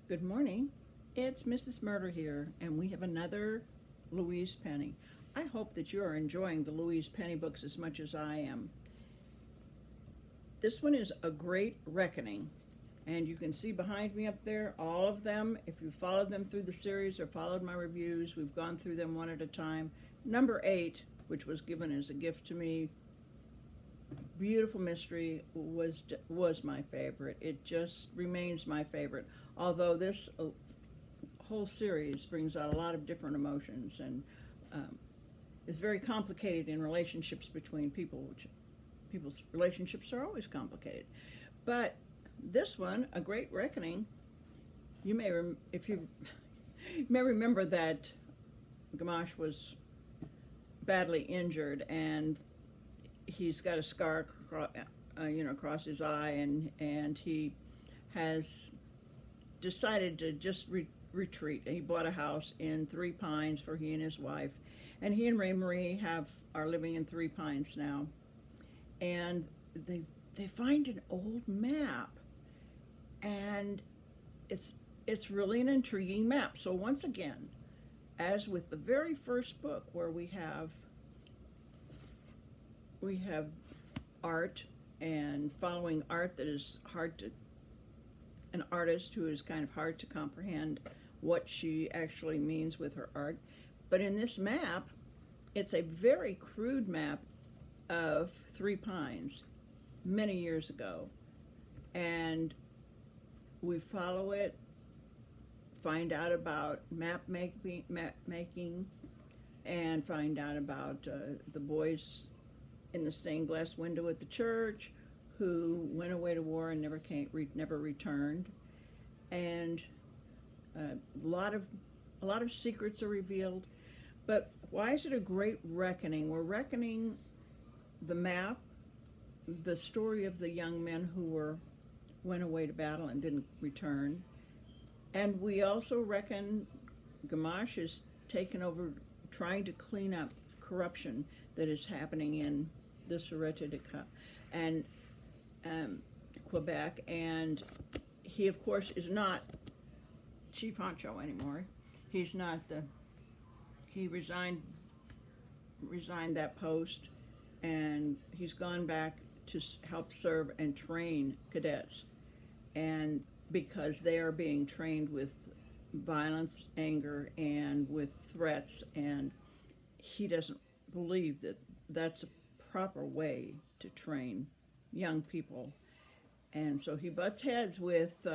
Good morning. It's Mrs. Murder here, and we have another Louise Penny. I hope that you are enjoying the Louise Penny books as much as I am. This one is A Great Reckoning, and you can see behind me up there all of them. If you followed them through the series or followed my reviews, we've gone through them one at a time. Number 8, which was given as a gift to me, Beautiful Mystery, was my favorite. It just remains my favorite. Although this whole series brings out a lot of different emotions and is very complicated in relationships between people, which people's relationships are always complicated. But this one, A Great Reckoning, you may if you may remember that Gamache was badly injured, and he's got a scar across his eye, and he has decided to just retreat. He bought a house in Three Pines for he and his wife, and he and Ray Marie are living in Three Pines now. And they find an old map, and it's really an intriguing map. So once again, as with the very first book, where we have art, and following art that is an artist who is kind of hard to comprehend what she actually means with her art. But in this map, it's a very crude map of Three Pines many years ago. And we follow it, find out about map making, and find out about the boys in the stained glass window at the church who went away to war and never returned. And a lot of secrets are revealed. But why is it a great reckoning? We're reckoning the map, the story of the young men who went away to battle and didn't return. And we also reckon Gamache is taken over, trying to clean up corruption that is happening in the Sûreté de and Quebec. And he, of course, is not chief honcho anymore. He's not he resigned that post, and he's gone back to help serve and train cadets. And because they are being trained with violence, anger, and with threats, and he doesn't believe that that's a proper way to train young people. And so he butts heads with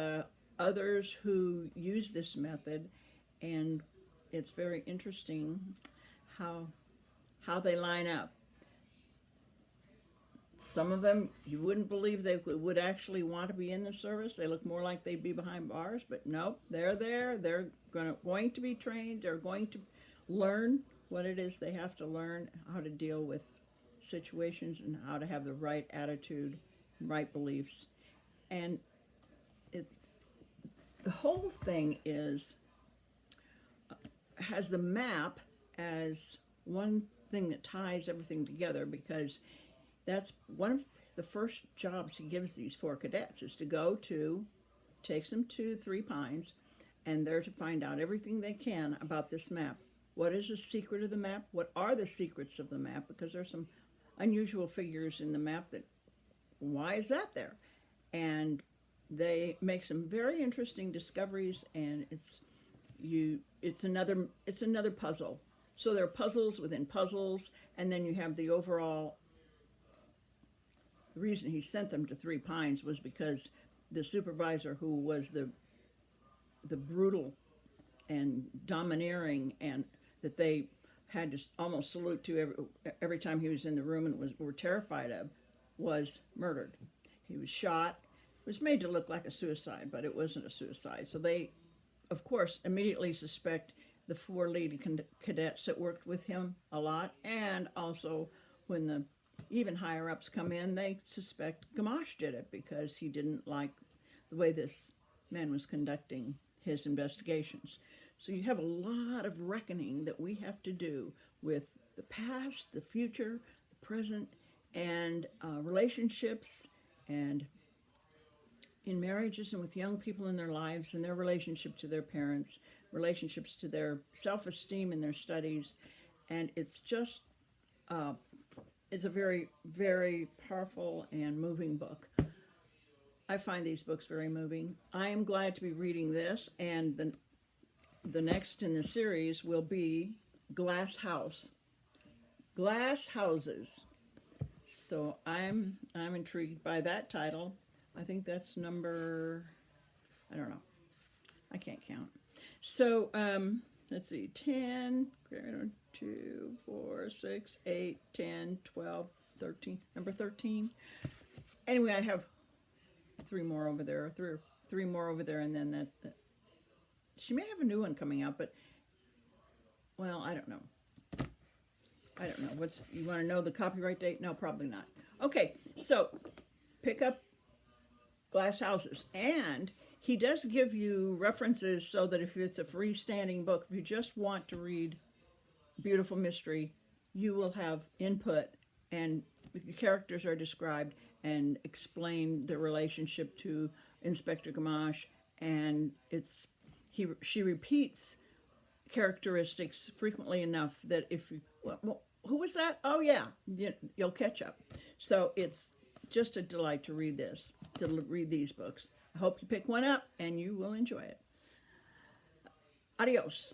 others who use this method, and it's very interesting how they line up. Some of them, you wouldn't believe they would actually want to be in the service. They look more like they'd be behind bars, but nope, they're there. They're going to be trained. They're going to learn what it is they have to learn, how to deal with situations, and how to have the right attitude, right beliefs. And the whole thing has the map as one thing that ties everything together, because that's one of the first jobs he gives these 4 cadets, is takes them to Three Pines, and they're to find out everything they can about this map. What is the secret of the map? What are the secrets of the map? Because there's some unusual figures in the map that, why is that there? And they make some very interesting discoveries, and it's another puzzle. So there are puzzles within puzzles, and then you have the overall. The reason he sent them to Three Pines was because the supervisor, who was the brutal and domineering, and that they had to almost salute to every time he was in the room and were terrified of, was murdered. He was shot. It was made to look like a suicide, but it wasn't a suicide. So they, of course, immediately suspect the 4 lead cadets that worked with him a lot, and also when the even higher ups come in, they suspect Gamache did it because he didn't like the way this man was conducting his investigations. So you have a lot of reckoning that we have to do with the past, the future, the present, and relationships, and in marriages and with young people in their lives and their relationship to their parents, relationships to their self-esteem in their studies. And it's just, it's a very, very powerful and moving book. I find these books very moving. I am glad to be reading this, and the next in the series will be Glass House. Glass Houses. So I'm intrigued by that title. I think that's number, I don't know. I can't count. So let's see, 10, 2, 4, 6, 8, 10, 12, 13, number 13. Anyway, I have three more over there, three more over there, and then that. She may have a new one coming out, but, well, I don't know. I don't know. You want to know the copyright date? No, probably not. Okay, so pick up Glass Houses. And he does give you references so that if it's a freestanding book, if you just want to read beautiful mystery, you will have input, and the characters are described and explain their relationship to Inspector Gamache, and she repeats characteristics frequently enough that if you, well, who was that? Oh yeah, you'll catch up. So it's just a delight to read these books. I hope you pick one up and you will enjoy it. Adios.